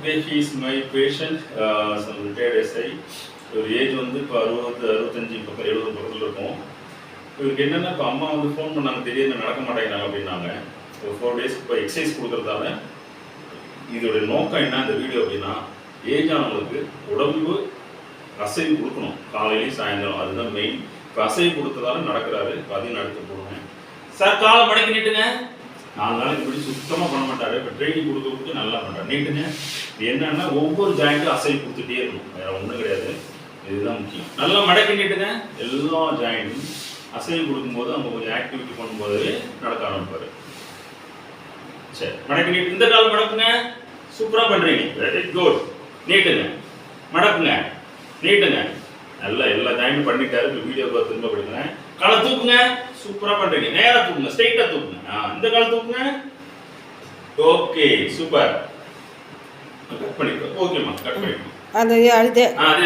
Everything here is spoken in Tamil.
Okay, he is my patient, some retired SI. ஒரு ஏஜ் வந்து இப்போ 60 65 பக்கம் 70 பக்கத்தில் இருக்கும். இவருக்கு என்னென்னா இப்போ அம்மா வந்து ஃபோன் பண்ணாங்க, திடீர்னு நடக்க மாட்டேங்கிறாங்க அப்படின்னாங்க. ஒரு 4 days இப்போ எக்ஸசைஸ் கொடுக்குறதால இதோடைய நோக்கம் என்ன இந்த வீடியோ அப்படின்னா, ஏஜ் ஆனவங்களுக்கு உடம்பு அசைவு கொடுக்கணும், காலையிலையும் சாயந்தரம். அதுதான் மெயின். இப்போ அசைவு கொடுத்ததால நடக்கிறாரு. இப்போ அதையும் நடத்த போடுவேன். சார் காலை மடக்கி நீட்டுங்க. 4 நாளைக்கு இப்படி சுத்தமாக பண்ண மாட்டாரு. இப்போ ட்ரைனிங் கொடுக்க நல்லா பண்ணுறாரு. நீட்டுங்க. என்னன்னா ஒவ்வொரு ஜாயிண்ட்டும் அசைவு கொடுத்துட்டே இருக்கணும், வேற ஒன்றும் கிடையாது. இதுதான் முக்கியம். நல்லா மடக்கி நீட்டுங்க. எல்லா ஜாயிண்ட்டும் அசைவு கொடுக்கும்போது அவங்க கொஞ்சம் ஆக்டிவிட்டி பண்ணும்போது நடக்க ஆரம்பிப்பாரு. சரி, மடக்கி நீட்டு. இந்த கால் மடக்குங்க. சூப்பராக பண்ணுறீங்க. Very good. நீட்டுங்க, மடக்குங்க, நீட்டுங்க. நல்லா எல்லா ஜாயிண்ட்டும் பண்ணிட்டாரு. இப்போ வீடியோ பார்த்து திரும்ப படிக்கிறேன். காலை தூக்குங்க. சூப்பராக பண்ணுறீங்க. நேராக தூக்குங்க, ஸ்ட்ரைட்டாக தூக்குங்க. இந்த காலை தூக்குங்க. Okay, super. கட் பண்ணிக்கோ. ஓகேம்மா, கட் பண்ணிக்கோ. அது அழுதே அதே